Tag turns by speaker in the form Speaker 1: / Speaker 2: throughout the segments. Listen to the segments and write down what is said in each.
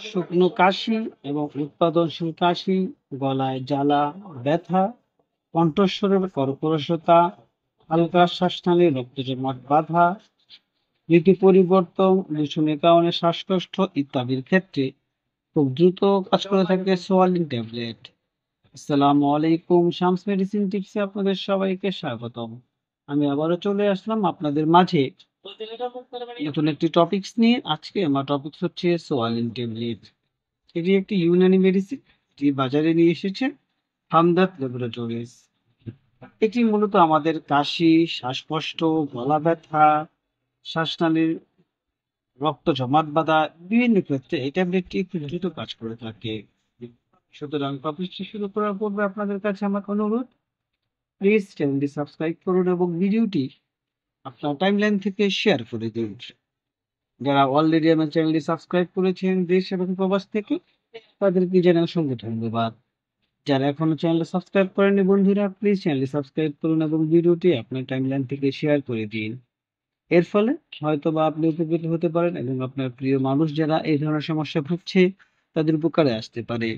Speaker 1: শুকনো কাশি এবং উৎপাদনশীল কাশি, গলায় জ্বালা, ব্যথা, কণ্ঠস্বরের কর্কশতা, হালকা শ্বাসনালী, রক্ত জমাট বাঁধা, ঋতু পরিবর্তন, দূষণের কারণে শ্বাসকষ্ট ইত্যাদির ক্ষেত্রে খুব দ্রুত কাজ করে থাকে সোয়ালিন ট্যাবলেট। আসসালামু আলাইকুম, শামস মেডিসিন টিপসে আপনাদের সবাইকে স্বাগতম। আমি আবারও চলে আসলাম আপনাদের মাঝে নতুন একটি টপিকস নিয়ে। আজকে আমার টপিকস হচ্ছে সোয়ালিন ট্যাবলেট। এটি একটি ইউনানি মেডিসিন, এটি বাজারে নিয়ে এসেছে হামদর্দ ল্যাবরেটরিজ। এটি মূলত আমাদের কাশি, শ্বাসকষ্ট, গলা ব্যথা, শ্বাসনালীর রক্ত জমাট বাঁধা বিভিন্ন ক্ষেত্রে এই ট্যাবলেটটি খুব দ্রুত কাজ করে থাকে। সুতরাং টপিকটি শুরু করার পূর্বে আপনাদের কাছে আমার অনুরোধ, প্লিজ চ্যানেলটি সাবস্ক্রাইব করুন এবং ভিডিওটি আপনার টাইমলাইন থেকে শেয়ার করে দিন। যারা অলরেডি আমার চ্যানেলটি সাবস্ক্রাইব করেছেন দেশ এবং প্রবাস থেকে, তাদেরকে জানাই অসংখ্য ধন্যবাদ। যারা এখনো চ্যানেলটি সাবস্ক্রাইব করেননি বন্ধুরা, প্লিজ চ্যানেলটি সাবস্ক্রাইব করুন এবং ভিডিওটি আপনার টাইমলাইন থেকে শেয়ার করে দিন। এর ফলে হয়তোবা আপনি উপকৃত হতে পারেন এবং আপনার প্রিয় মানুষ যারা এই ধরনের সমস্যা ভুগছে তাদের উপকারে আসতে পারে।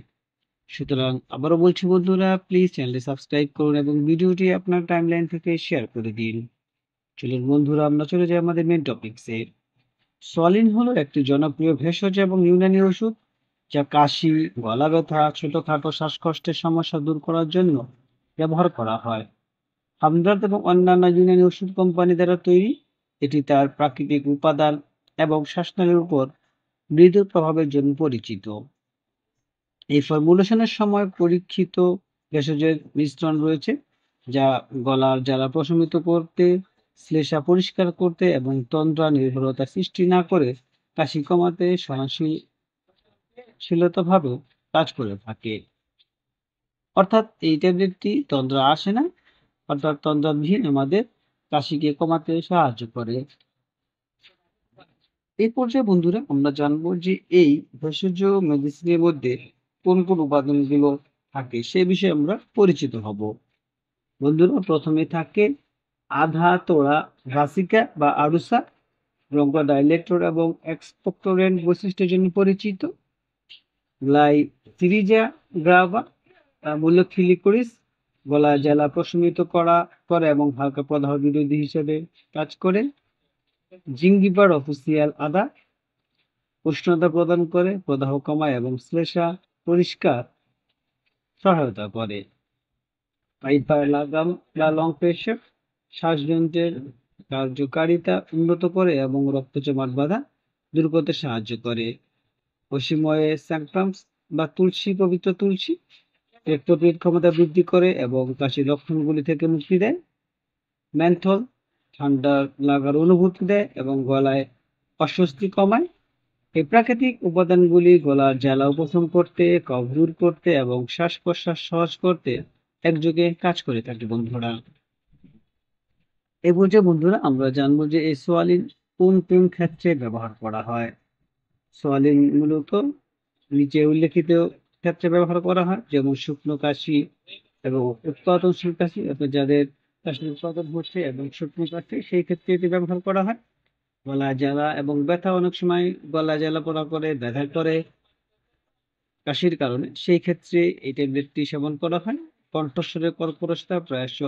Speaker 1: সুতরাং আবারও বলছি বন্ধুরা, প্লিজ চ্যানেলটি সাবস্ক্রাইব করুন এবং ভিডিওটি আপনার টাইমলাইন থেকে শেয়ার করে দিন। চলুন বন্ধুরা, আমরা চলে যাই আমাদের মেন টপিকসে। সলিন হলো একটি জনপ্রিয় ভেষজ এবং ইউনানি ওষুধ, যা কাশি, গলা ব্যথা, ছোটখাটো শ্বাসকষ্টের সমস্যা দূর করার জন্য ব্যবহার করা হয়। হামদর্দ এবং অন্যান্য ইউনানি ওষুধ কোম্পানি দ্বারা তৈরি, এটি তার প্রাকৃতিক উপাদান এবং শ্বাসনালীর উপর মৃদু প্রভাবের জন্য পরিচিত। এই ফর্মুলেশনের সময় পরীক্ষিত ভেষজের মিশ্রণ রয়েছে, যা গলার জ্বালা প্রশমিত করতে, শ্লেষ্মা পরিষ্কার করতে এবং তন্দ্রা নির্ভরতা সৃষ্টি না করে কাশি কমাতে সহনশীলতাভাবে কাজ করে থাকে। অর্থাৎ এই ট্যাবলেটটি তন্দ্রা আসে না, অর্থাৎ তন্দ্রাবিহীন আমাদের কাশিকে কমাতে সাহায্য করে। এই পর্যায়ে বন্ধুরা আমরা জানবো যে এই ভেষজ মেডিসিনের মধ্যে কোন কোন উপাদানগুলো থাকে সে বিষয়ে আমরা পরিচিত হব। বন্ধুরা, প্রথমে থাকে আধা তোড়া ভাসিকা বা আরুসা, ব্রঙ্কোডাইলেটর এবং এক্সপেক্টোরেন্ট বৈশিষ্ট্যের জন্য পরিচিত। গ্লাইসিরিজা গ্রাভা, মুলোফিলিকোরিস, গলায় জ্বালা প্রশমিত করে এবং হালকা প্রদাহ বিরোধী হিসেবে কাজ করে। জিঞ্জিবার অফিসিয়াল আদা, উষ্ণতা প্রদান করে, প্রদাহ কমায় এবং শ্লেষ্মা পরিষ্কার সহায়তা করে। পাইপারলাগাম বা লং প্রেশার, শ্বাসযন্ত্রের কার্যকারিতা উন্নত করে এবং রক্ত জমাট বাঁধা দূর করতে সাহায্য করে। অসীময়ে স্যাংক্টামস বা তুলসী, পবিত্র তুলসী, রক্তপিত ক্ষমতা বৃদ্ধি করে এবং কাশির লক্ষণগুলি থেকে মুক্তি দেয়। মেন্থল, ঠান্ডা লাগার অনুভূতি দেয় এবং গলায় অস্বস্তি কমায়। এই প্রাকৃতিক উপাদানগুলি গলার জ্বালা উপশম করতে, কফ দূর করতে এবং শ্বাস প্রশ্বাস সহজ করতে একযোগে কাজ করে থাকে বন্ধুরা। এই পর্যায়ে বন্ধুরা আমরা জানবো যে এই সোয়ালিন কোন কোন ক্ষেত্রে ব্যবহার করা হয়। সোয়ালিন মূলত নিচে উল্লেখিত ক্ষেত্রে ব্যবহার করা হয়, যেমন শুকনো কাশি এবং উৎপাদনশীল কাশি, অর্থাৎ যাদের কাশির উৎপাদন হচ্ছে এবং শুকনো কাশি, সেই ক্ষেত্রে এটি ব্যবহার করা হয়। গলা জ্বালা এবং ব্যথা, অনেক সময় গলা জ্বালা পোড়া করে, ব্যথা করে কাশির কারণে, সেই ক্ষেত্রে এই ট্যাবলেটটি সেবন করা হয়। কণ্ঠস্বরের কর্কশতা, প্রায়শ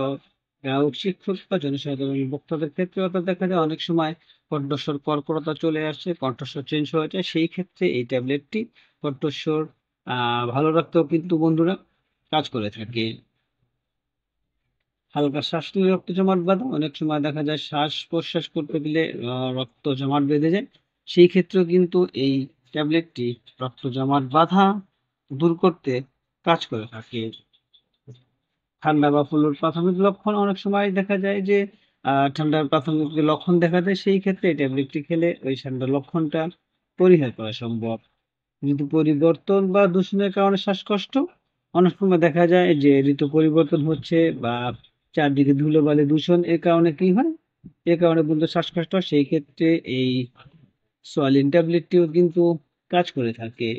Speaker 1: গ্রাহক, শিক্ষক বা জনসাধারণ বক্তাদের ক্ষেত্রে অর্থাৎ দেখা যায় অনেক সময় কণ্ঠস্বর কর্করতা চলে আসে, কণ্ঠস্বর চেঞ্জ হয়ে যায়, সেই ক্ষেত্রে এই ট্যাবলেটটি কণ্ঠস্বর ভালো রাখতেও কিন্তু বন্ধুরা কাজ করে থাকে। হালকা শ্বাসনালী রক্ত জমাট বাঁধা, অনেক সময় দেখা যায় শ্বাস প্রশ্বাস করতে গেলে রক্ত জমাট বেঁধে যায়, সেই ক্ষেত্রেও কিন্তু এই ট্যাবলেটটি রক্ত জমাট বাঁধা দূর করতে কাজ করে থাকে। ঠান্ডা বা ফ্লুর প্রাথমিক লক্ষণ, অনেক সময় দেখা যায় যে ঠান্ডার প্রাথমিক যে লক্ষণ দেখা যায়, সেই ক্ষেত্রে এই ট্যাবলেটটি খেলে ওই ঠান্ডার লক্ষণটা পরিহার করা সম্ভব। ঋতু পরিবর্তন বা দূষণের কারণে শ্বাসকষ্ট, অনেক সময় দেখা যায় যে ঋতু পরিবর্তন হচ্ছে বা চারদিকে ধুলোবালি দূষণ, এর কারণে কি হয়, এর কারণে কিন্তু শ্বাসকষ্ট হয়, সেই ক্ষেত্রে এই সোয়ালিন ট্যাবলেটটিও কিন্তু কাজ করে থাকে।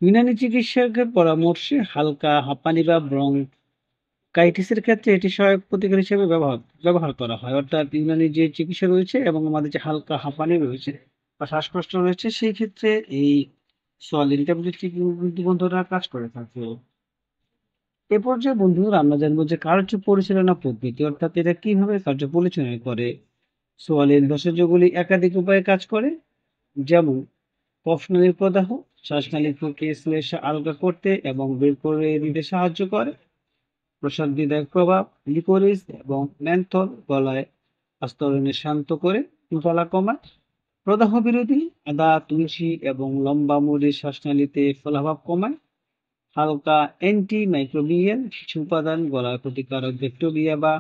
Speaker 1: ইউনানি চিকিৎসকের পরামর্শে হালকা হাঁপানি বা ব্রঙ্কাইটিসের ক্ষেত্রে এটি সহায়ক প্রতিকার হিসেবে ব্যবহার করা হয়। অর্থাৎ ইউনানি যে চিকিৎসা রয়েছে এবং আমাদের যে হালকা হাঁপানি রয়েছে, বা শ্বাসকষ্ট রয়েছে, সেই ক্ষেত্রে এই সোয়ালিন ট্যাবলেটটি কিন্তু বন্ধুরা কাজ করে থাকে। এ পর্যায়ে বন্ধুরা আমরা জানবো যে কার্য পরিচালনা পদ্ধতি, অর্থাৎ এটা কিভাবে কার্য পরিচালনা করে। সোয়ালিন ভেষজগুলি একাধিক উপায়ে কাজ করে, যেমন কফনালীর প্রদাহ, শ্বাসনালীর প্রক্রিয়া শ্লেষ্মা আলগা করতে এবং বের করে দিতে সাহায্য করে। প্রশান্তিদায়ক প্রভাব, লিকোরিস এবং মেন্থল গলায় আস্তরণে শান্ত করে, গলা কমায়। প্রদাহ বিরোধী, আদা, তুলসী এবং লম্বা মরিচ শ্বাসনালীতে ফোলাভাব কমায়। হালকা অ্যান্টি মাইক্রোবিয়াল কিছু উপাদান গলার ক্ষতিকারক ব্যাকটেরিয়া বা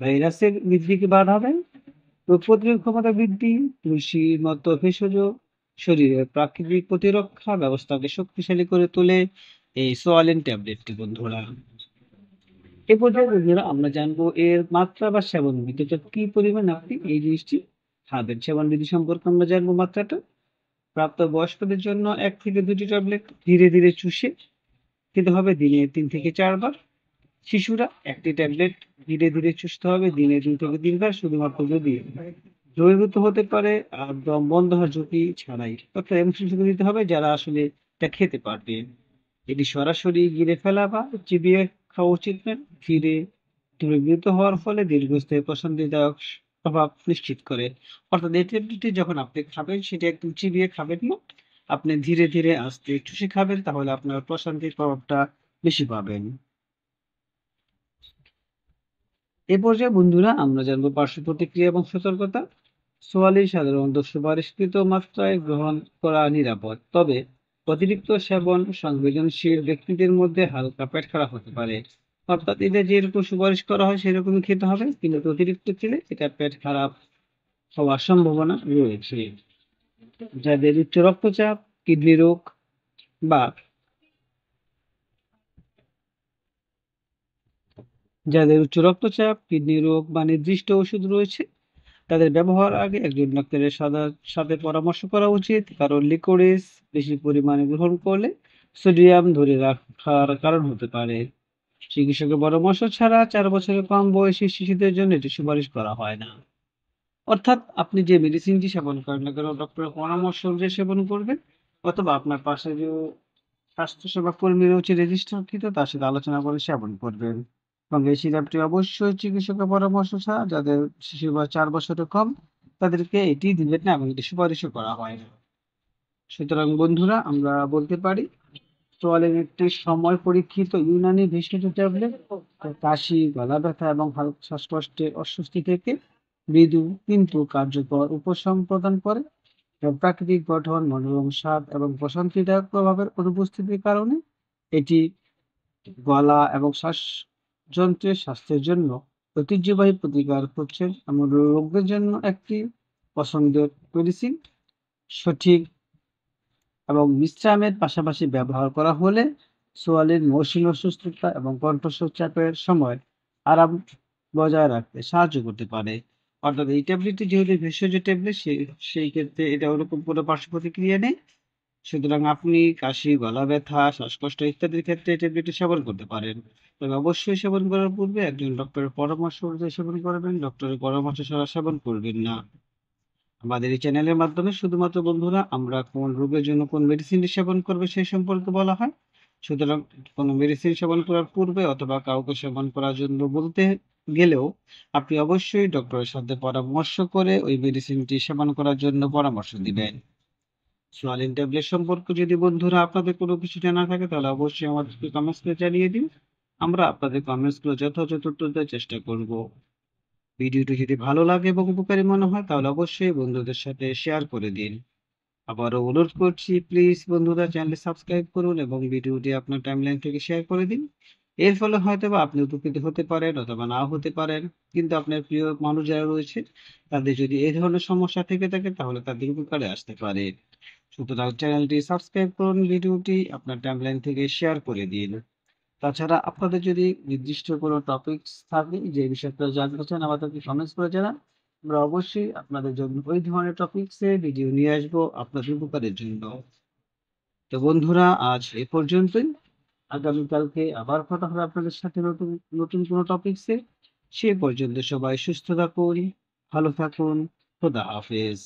Speaker 1: ভাইরাসের বৃদ্ধিকে বাধা দেয়। রোগ প্রতিরোধ ক্ষমতা বৃদ্ধি, তুলসীর মতো ভেষজ শরীরের প্রাকৃতিক প্রতিরক্ষা ব্যবস্থাকে শক্তিশালী করে তোলে এই সোয়ালিন ট্যাবলেটটি বন্ধুরা। এ পর্যায়ে বন্ধুরা আমরা জানবো এর মাত্রা বা সেবন বিধি, অর্থাৎ কি পরিমাণ আপনি এই জিনিসটি খাবেন। সেবন বিধি সম্পর্কে আমরা জানবো মাত্রাটা। প্রাপ্ত বয়স্কদের জন্য 1 থেকে 2টি ট্যাবলেট ধীরে ধীরে চুষে খেতে হবে দিনে 3 থেকে 4 বার। শিশুরা 1টি ট্যাবলেট ধীরে ধীরে চুষতে হবে দিনে 2 থেকে 3 বার, শুধুমাত্র যদি দ্রবীভূত হতে পারে আর দম বন্ধ হওয়ার ঝুঁকি ছাড়াই। অর্থাৎ এমন শিশুকে দিতে হবে যারা আসলে এটা খেতে পারবে। এটি সরাসরি গিলে ফেলা বা চিবিয়ে খাওয়া উচিত নয়। ধীরে দ্রবীভূত হওয়ার ফলে দীর্ঘস্থায়ী প্রশান্তিদায়ক প্রভাব নিশ্চিত করে। অর্থাৎ এই ট্যাবলেটটি যখন আপনি খাবেন সেটি একদম চিবিয়ে খাবেন না। আপনি ধীরে ধীরে আস্তে চুষে খাবেন, তাহলে আপনার প্রশান্তির প্রভাবটা বেশি পাবেন। এ পর্যায়ে বন্ধুরা আমরা জানবো পার্শ্ব প্রতিক্রিয়া এবং সতর্কতা। সোয়ালি সাধারণত সুপারিশকৃত মাত্রায় গ্রহণ করা নিরাপদ, তবে অতিরিক্ত সেবন সংবেদনশীল ব্যক্তিদের মধ্যে হালকা পেট খারাপ হতে পারে। অর্থাৎ এটা যেরকম সুপারিশ করা হয় সেরকমই খেতে হবে, কিন্তু অতিরিক্ত খেলে এটা পেট খারাপ হওয়ার সম্ভাবনা রয়েছে। যাদের উচ্চ রক্তচাপ, কিডনি রোগ বা কিডনি রোগ বা নির্দিষ্ট ওষুধ রয়েছে, তাদের ব্যবহার আগে একজন ডাক্তারের সাথে পরামর্শ করা উচিত, কারণ লিকোরিস বেশি পরিমাণে গ্রহণ করলে সোডিয়াম ধরে রাখার কারণ হতে পারে। চিকিৎসকের পরামর্শ ছাড়া 4 বছরের কম বয়সী শিশুদের জন্য এটি সুপারিশ করা হয় না। অর্থাৎ আপনি যে মেডিসিনটি সেবন করেন না কেন, ডক্টরের পরামর্শ অনুযায়ী সেবন করবেন, অথবা আপনার পাশে যে স্বাস্থ্যসেবা কর্মী রয়েছে রেজিস্টারকৃত, তার সাথে আলোচনা করে সেবন করবেন। এবং এই সিরাপটি অবশ্যই চিকিৎসকের পরামর্শ ছাড়া, যাদের শিশু বয়স 4 বছরের কম, তাদেরকে এটি দিবেন না এবং এটি সুপারিশও করা হয় না। সুতরাং বন্ধুরা আমরা বলতে পারি সোয়ালিন একটি সময় পরীক্ষিত ইউনানি ভেষজ ট্যাবলেট, কাশি, গলা ব্যথা এবং হালকা শ্বাসকষ্টের অস্বস্তি থেকে মৃদু কিন্তু কার্যকর উপশম প্রদান করে। এবং প্রাকৃতিক গঠন, মনোরম স্বাদ এবং প্রশান্তিদায়ক প্রভাবের অনুপস্থিতির কারণে এটি গলা এবং শ্বাসযন্ত্রের স্বাস্থ্যের জন্য ঐতিহ্যবাহী প্রতিকার হচ্ছে এমন রোগদের জন্য একটি পছন্দের মেডিসিন। সঠিক এবং বিশ্রামের পাশাপাশি ব্যবহার করা হলে সোয়ালিন মৌসুমী অসুস্থতা এবং কণ্ঠস্বর চাপের সময় আরাম বজায় রাখতে সাহায্য করতে পারে। অর্থাৎ এই ট্যাবলেটটি যেহেতু ভেষজ ট্যাবলেট, সেই ক্ষেত্রে এটা ওরকম কোনো পার্শ্ব প্রতিক্রিয়া নেই। সুতরাং আপনি কাশি, গলা ব্যথা, শ্বাসকষ্ট ইত্যাদির ক্ষেত্রে এই ট্যাবলেটটি সেবন করতে পারেন। তবে অবশ্যই সেবন করার পূর্বে একজন ডক্টরের পরামর্শ অনুযায়ী সেবন করবেন। ডক্টরের পরামর্শ ছাড়া সেবন করবেন না। আমাদের এই চ্যানেলের মাধ্যমে শুধুমাত্র বন্ধুরা আমরা কোন রোগের জন্য কোন মেডিসিনটি সেবন করবে সেই সম্পর্কে বলা হয়। সুতরাং কোনো মেডিসিন সেবন করার পূর্বে অথবা কাউকে সেবন করার জন্য বলতে গেলেও আপনি অবশ্যই ডক্টরের সাথে পরামর্শ করে ওই মেডিসিনটি সেবন করার জন্য পরামর্শ দিবেন। সোয়ালিন ট্যাবলেট সম্পর্কে যদি বন্ধুরা আপনাদের কোনো কিছু জানা থাকে, তাহলে অবশ্যই আমাদেরকে কমেন্টস করে জানিয়ে দিন। আমরা আপনাদের কমেন্টস গুলো যথাযথ উত্তর দেওয়ার চেষ্টা করব। ভিডিওটি যদি ভালো লাগে এবং উপকারী মনে হয়, তাহলে অবশ্যই বন্ধুদের সাথে শেয়ার করে দিন। আবারও অনুরোধ করছি, প্লিজ বন্ধুরা চ্যানেলটি সাবস্ক্রাইব করুন এবং ভিডিওটি আপনার টাইমলাইন থেকে শেয়ার করে দিন। এর ফলে হয়তোবা আপনি উপকৃত হতে পারেন অথবা নাও হতে পারেন, কিন্তু আপনার প্রিয় মানুষ যারা রয়েছে তাদের যদি এই ধরনের সমস্যা থেকে থাকে, তাহলে তাদের উপকারে আসতে পারে। সুতরাং চ্যানেলটি সাবস্ক্রাইব করুন, ভিডিওটি আপনার টাইমলাইন থেকে শেয়ার করে দিন। তাছাড়া আপনাদের যদি নির্দিষ্ট কোনো টপিকস থাকে যে বিষয়টা জানতে চান, আমাদেরকে কমেন্টস করে জানান। আমরা অবশ্যই আপনাদের জন্য ওই ধরনের টপিকসে ভিডিও নিয়ে আসবো আপনাদের উপকারের জন্য। তো বন্ধুরা আজ এ পর্যন্তই। আগামীকালকে আবার কথা হবে আপনাদের সাথে নতুন নতুন কোনো টপিকসে। সে পর্যন্ত সবাই সুস্থ থাকুন, ভালো থাকুন। খোদা হাফেজ।